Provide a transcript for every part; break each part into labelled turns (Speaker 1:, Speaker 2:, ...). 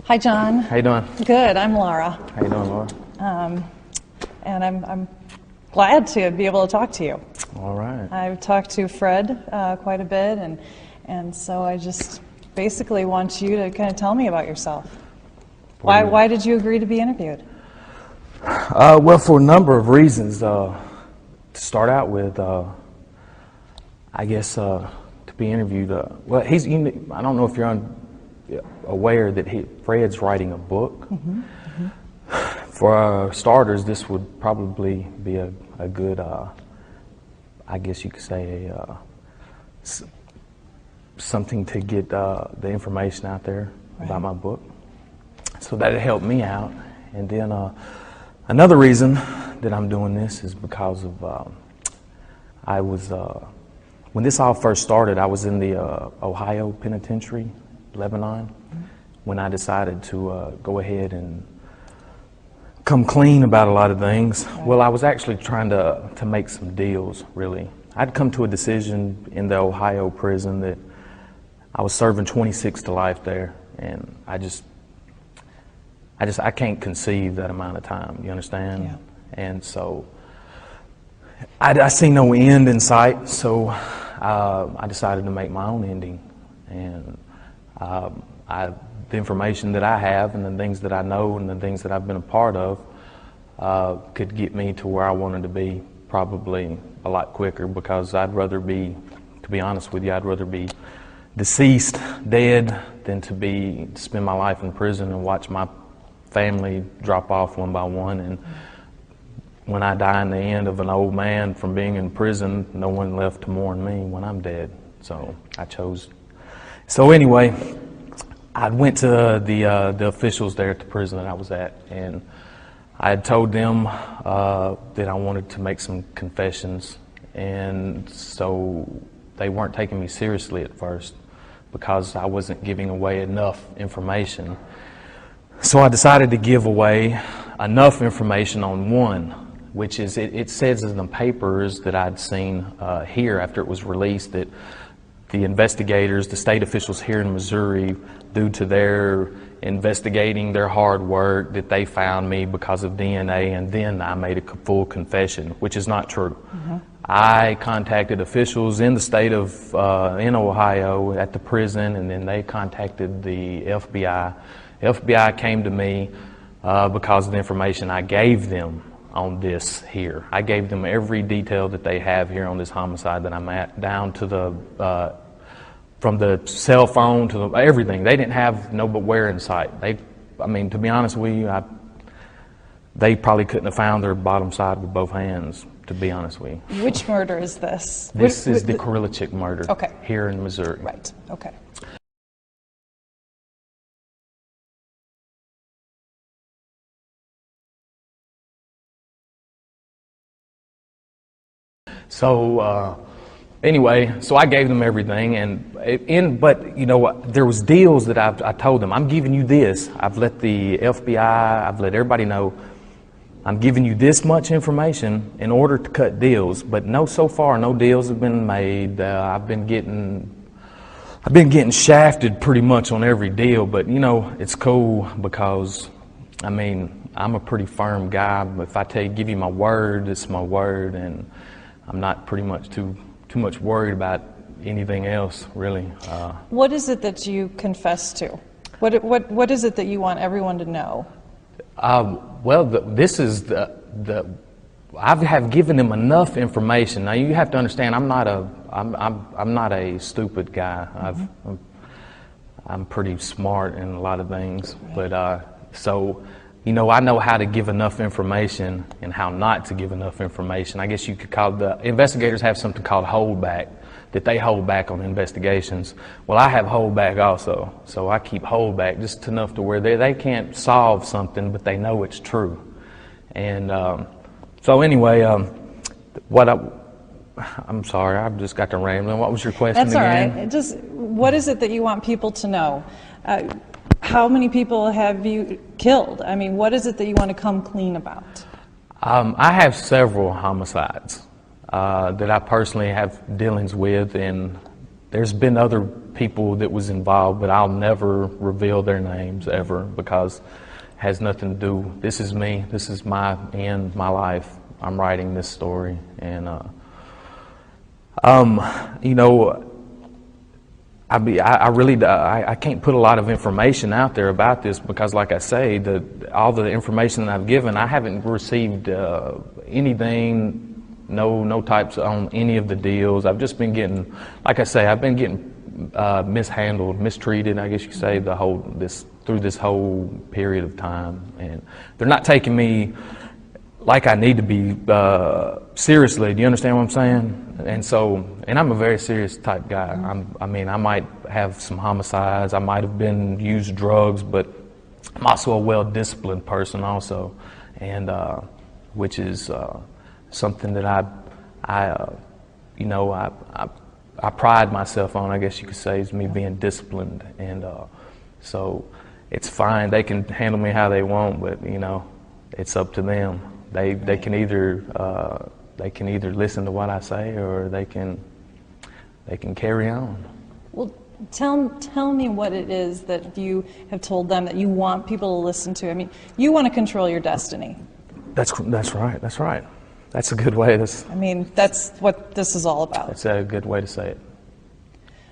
Speaker 1: Hi, John.
Speaker 2: How you doing?
Speaker 1: Good. I'm Laura.
Speaker 2: How you doing, Laura?
Speaker 1: And I'm glad to be able to talk to you.
Speaker 2: All right.
Speaker 1: I've talked to Fred quite a bit, and so I just basically want you to kind of tell me about yourself. Why did you agree to be interviewed?
Speaker 2: Well, for a number of reasons. To start out with, I guess to be interviewed. Well, I don't know if you're aware that Fred's writing a book. Mm-hmm. Mm-hmm. For starters, this would probably be a good, I guess you could say, something to get the information out there about my book. So that'd help me out. And then another reason that I'm doing this is because of I was when this all first started, I was in the Ohio Penitentiary, Lebanon, when I decided to go ahead and come clean about a lot of things. Well, I was actually trying to make some deals, really. I'd come to a decision in the Ohio prison that I was serving 26 to life there, and I can't conceive that amount of time, you understand? Yeah. And so I see no end in sight, so I decided to make my own ending. And the information that I have and the things that I know and the things that I've been a part of could get me to where I wanted to be probably a lot quicker, because I'd rather be, to be honest with you, I'd rather be deceased, dead, than to spend my life in prison and watch my family drop off one by one. And when I die in the end of an old man from being in prison, no one left to mourn me when I'm dead. So I chose. So anyway, I went to the officials there at the prison that I was at, and I had told them that I wanted to make some confessions, and so they weren't taking me seriously at first because I wasn't giving away enough information. So I decided to give away enough information on one, which is, it says in the papers that I'd seen here after it was released that the investigators, the state officials here in Missouri, due to their investigating, their hard work, that they found me because of DNA, and then I made a full confession, which is not true. Mm-hmm. I contacted officials in the state of, in Ohio at the prison, and then they contacted the FBI. The FBI came to me because of the information I gave them on this here. I gave them every detail that they have here on this homicide that I'm at, down to the, from the cell phone to everything. They didn't have no but where in sight. I mean, to be honest with you, they probably couldn't have found their bottom side with both hands, to be honest with you.
Speaker 1: Which murder is this?
Speaker 2: This is the Kirilchuk murder here in Missouri.
Speaker 1: Right, okay.
Speaker 2: So anyway, so I gave them everything, but you know what? There was deals that I told them, I'm giving you this. I've let the FBI, I've let everybody know, I'm giving you this much information in order to cut deals. But so far, no deals have been made. I've been getting shafted pretty much on every deal. But you know, it's cool because, I mean, I'm a pretty firm guy. If I give you my word, it's my word, and I'm not pretty much too much worried about anything else, really.
Speaker 1: What is it that you confess to? What is it that you want everyone to know?
Speaker 2: Well, this is I have given them enough information. Now you have to understand, I'm not a stupid guy. I'm pretty smart in a lot of things, but so. You know, I know how to give enough information and how not to give enough information. I guess you could call the investigators have something called holdback, that they hold back on investigations. Well, I have holdback also, so I keep holdback just enough to where they can't solve something, but they know it's true. And so anyway, I'm sorry, I've just got to rambling. What was your question again?
Speaker 1: That's all right. Just what is it that you want people to know? How many people have you killed? I mean, what is it that you want to come clean about?
Speaker 2: I have several homicides that I personally have dealings with, and there's been other people that was involved, but I'll never reveal their names ever, because it has nothing to do. This is me. This is my end, my life. I'm writing this story, and you know, I can't put a lot of information out there about this, because, like I say, all the information that I've given, I haven't received anything. No types on any of the deals. I've just been getting, like I say, I've been getting mishandled, mistreated, I guess you could say, through this whole period of time, and they're not taking me like I need to be seriously. Do you understand what I'm saying? And I'm a very serious type guy. I mean, I might have some homicides. I might have been used drugs, but I'm also a well-disciplined person also, and which is something that I pride myself on, I guess you could say, is me being disciplined. And so it's fine. They can handle me how they want, but you know, it's up to them. They can either listen to what I say, or they can carry on. Well,
Speaker 1: tell me what it is that you have told them that you want people to listen to. I mean, you want to control your destiny.
Speaker 2: That's right. That's right. That's a good way.
Speaker 1: That's what this is all about.
Speaker 2: That's a good way to say it.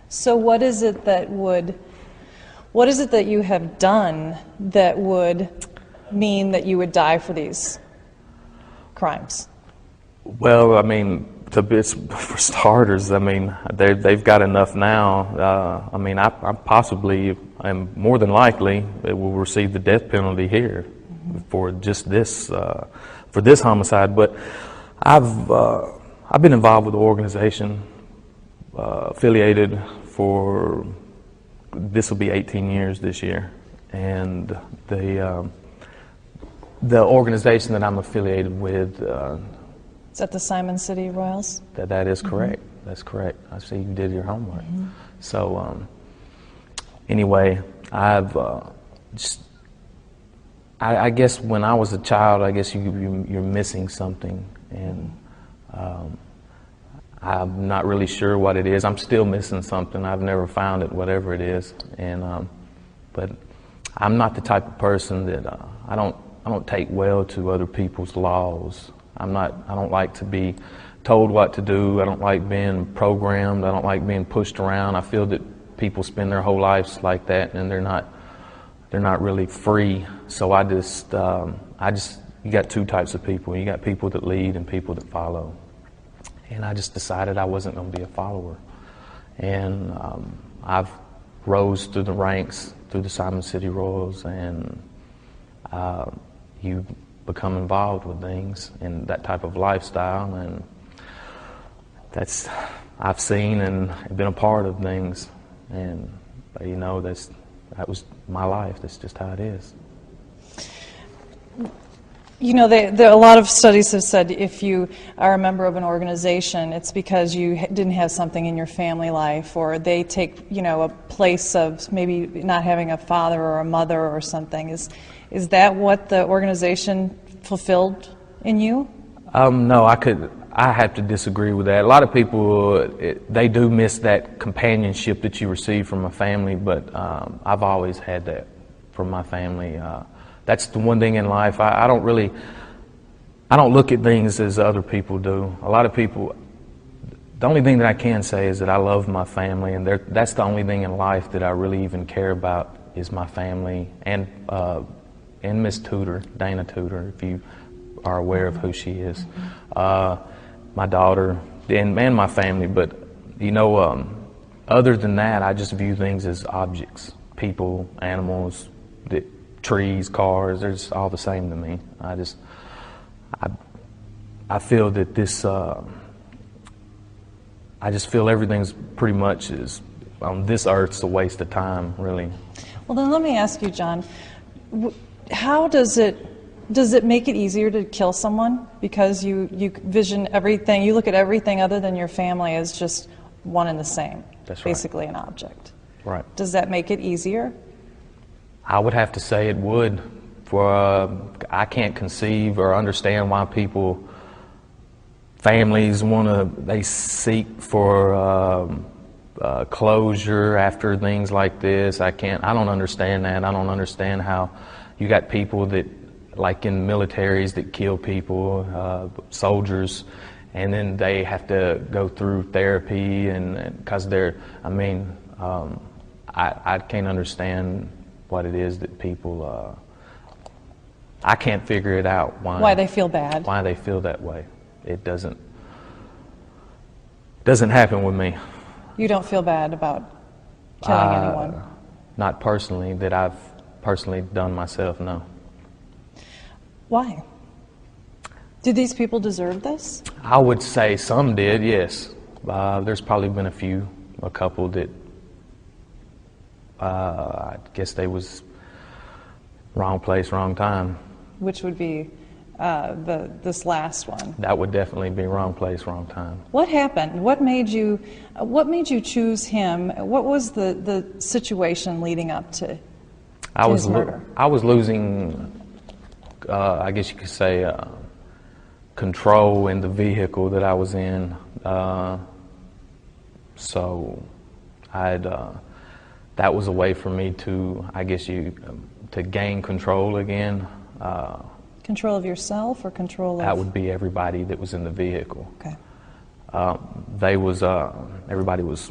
Speaker 1: So what is it that you have done that would mean that you would die for these crimes?
Speaker 2: Well, I mean, for starters, I mean, they've got enough now. I mean, I possibly, am more than likely, will receive the death penalty here for just this, for this homicide. But I've been involved with the organization, affiliated for, this will be 18 years this year, and the organization that I'm affiliated with.
Speaker 1: Is that the Simon City Royals?
Speaker 2: That is correct. Mm-hmm. That's correct. I see you did your homework. Mm-hmm. So anyway, I've I guess when I was a child, I guess you're missing something, and I'm not really sure what it is. I'm still missing something. I've never found it, whatever it is. And but I'm not the type of person that I don't take well to other people's laws. I don't like to be told what to do. I don't like being programmed. I don't like being pushed around. I feel that people spend their whole lives like that, and they're not really free. So you got two types of people. You got people that lead and people that follow. And I just decided I wasn't going to be a follower. And I've rose through the ranks, through the Simon City Royals, and you become involved with things and that type of lifestyle, and I've seen and been a part of things, and you know, that was my life. That's just how it is.
Speaker 1: You know, a lot of studies have said if you are a member of an organization, it's because you didn't have something in your family life, or they take, you know, a place of maybe not having a father or a mother or something. Is that what the organization fulfilled in you?
Speaker 2: No, I have to disagree with that. A lot of people, they do miss that companionship that you receive from a family, but I've always had that from my family. That's the one thing in life. I don't look at things as other people do. A lot of people, the only thing that I can say is that I love my family, and that's the only thing in life that I really even care about is my family, and Miss Tudor, Dana Tudor, if you are aware of who she is, my daughter, and my family. But you know, other than that, I just view things as objects, people, animals, trees, cars. They're just all the same to me. I feel that this. I just feel everything's pretty much is on this earth's a waste of time, really.
Speaker 1: Well, then let me ask you, John. How does it make it easier to kill someone because you vision everything, you look at everything other than your family as just one and the same?
Speaker 2: That's right.
Speaker 1: Basically an object.
Speaker 2: Right.
Speaker 1: Does that make it easier?
Speaker 2: I would have to say it would. I can't conceive or understand why families they seek for closure after things like this. I don't understand that. I don't understand how you got people that, like in militaries, that kill people, soldiers, and then they have to go through therapy, and because they're, I can't understand what it is that people, I can't figure it out
Speaker 1: why they feel bad.
Speaker 2: Why they feel that way. It doesn't happen with me.
Speaker 1: You don't feel bad about killing anyone?
Speaker 2: Not personally, that I've personally done myself, no.
Speaker 1: Why? Did these people deserve this?
Speaker 2: I would say some did, yes. There's probably been a couple that I guess they was wrong place, wrong time.
Speaker 1: Which would be this last one.
Speaker 2: That would definitely be wrong place, wrong time.
Speaker 1: What happened? What made you choose him? What was the situation leading up to his murder?
Speaker 2: I was losing, I guess you could say, control in the vehicle that I was in. So that was a way for me to, I guess to gain control again.
Speaker 1: Control of yourself or control of?
Speaker 2: That would be everybody that was in the vehicle.
Speaker 1: Okay.
Speaker 2: Everybody was,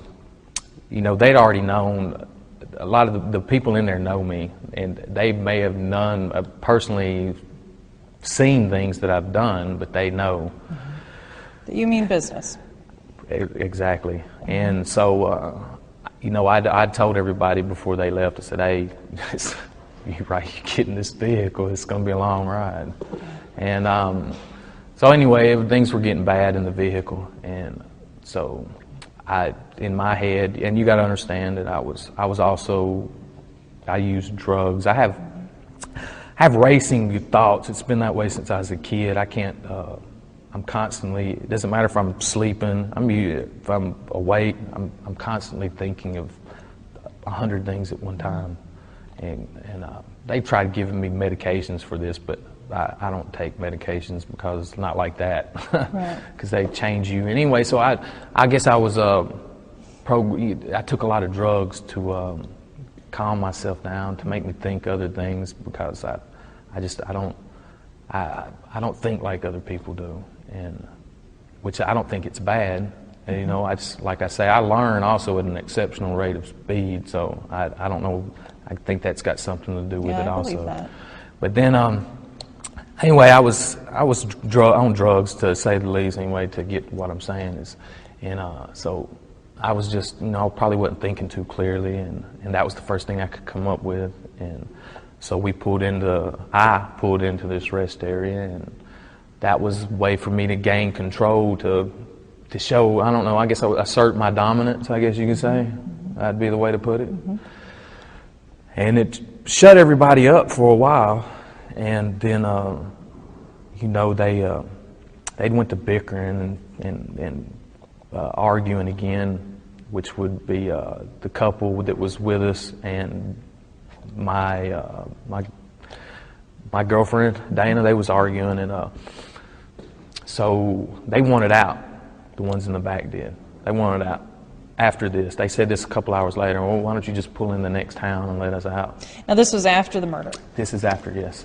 Speaker 2: they'd already known, a lot of the people in there know me, and they may have personally seen things that I've done, but they know.
Speaker 1: Mm-hmm. You mean business?
Speaker 2: Exactly. Mm-hmm. And so, I told everybody before they left, I said, hey, you're right, you get in this vehicle, it's going to be a long ride. And so anyway, things were getting bad in the vehicle, and so in my head, and you got to understand that I used drugs. I have racing thoughts. It's been that way since I was a kid. I can't, I'm constantly, it doesn't matter if I'm sleeping, if I'm awake, I'm constantly thinking of 100 things at one time. And they tried giving me medications for this, but I don't take medications because it's not like that, because they change you. Anyway, so I guess I was I took a lot of drugs to calm myself down, to make me think other things, because I don't think like other people do, and which I don't think it's bad. And, I just, like I say, I learn also at an exceptional rate of speed, so I don't know. I think that's got something to do with it also.
Speaker 1: Believe that.
Speaker 2: But then, anyway, I was on drugs, to say the least. Anyway, to get what I'm saying is, and so I was just, probably wasn't thinking too clearly, and that was the first thing I could come up with, and so I pulled into this rest area, and that was a way for me to gain control, to show, I don't know, I guess I would assert my dominance, I guess you could say. That'd be the way to put it. Mm-hmm. And it shut everybody up for a while, and then, they went to bickering and arguing again, which would be the couple that was with us and my girlfriend Dana. They was arguing, and so they wanted out. The ones in the back did. They wanted out. After this, they said this a couple hours later, well, why don't you just pull in the next town and let us out?
Speaker 1: Now this was after the murder?
Speaker 2: This is after, yes.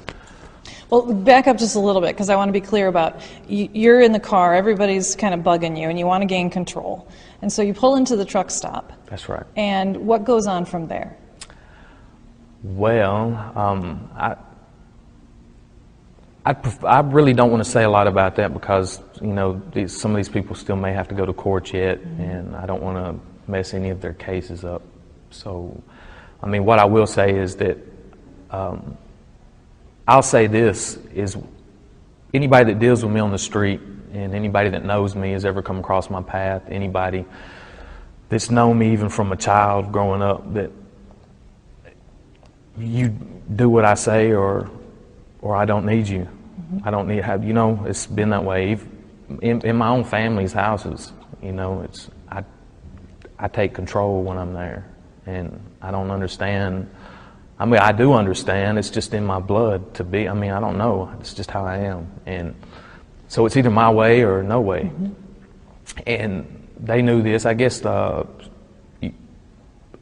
Speaker 1: Well, back up just a little bit, because I want to be clear about, you're in the car, everybody's kind of bugging you, and you want to gain control. And so you pull into the truck stop.
Speaker 2: That's right. And
Speaker 1: what goes on from there?
Speaker 2: Well, I really don't want to say a lot about that, because some of these people still may have to go to court yet, and I don't want to mess any of their cases up. So, what I will say is that I'll say this is, anybody that deals with me on the street, and anybody that knows me, has ever come across my path, anybody that's known me even from a child growing up, that you do what I say, or I don't need you. I don't need it's been that way. In my own family's houses, I take control when I'm there, and I don't understand. I do understand. It's just in my blood to be. I don't know. It's just how I am, and so it's either my way or no way. And they knew this. I guess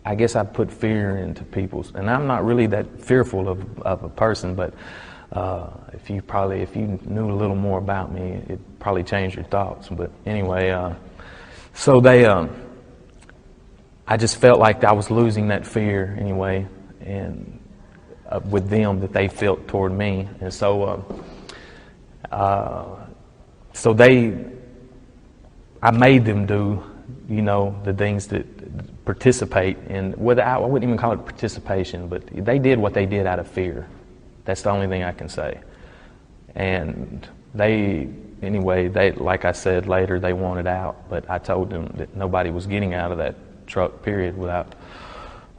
Speaker 2: I guess I put fear into people's, and I'm not really that fearful of a person, but if you knew a little more about me, it'd probably change your thoughts. But anyway, so I just felt like I was losing that fear anyway, and with them that they felt toward me, and so I made them do, the things that participate in. I wouldn't even call it participation, but they did what they did out of fear. That's the only thing I can say. And like I said later, they wanted out, but I told them that nobody was getting out of that truck, period, without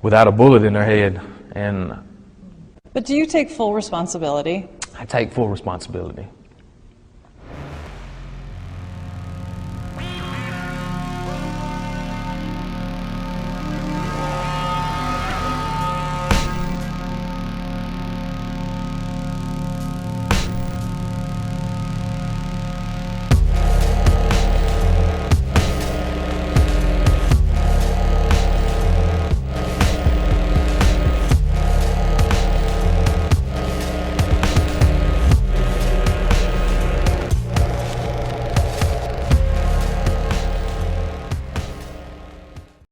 Speaker 2: a bullet in their head.
Speaker 1: But do you take full responsibility?
Speaker 2: I take full responsibility.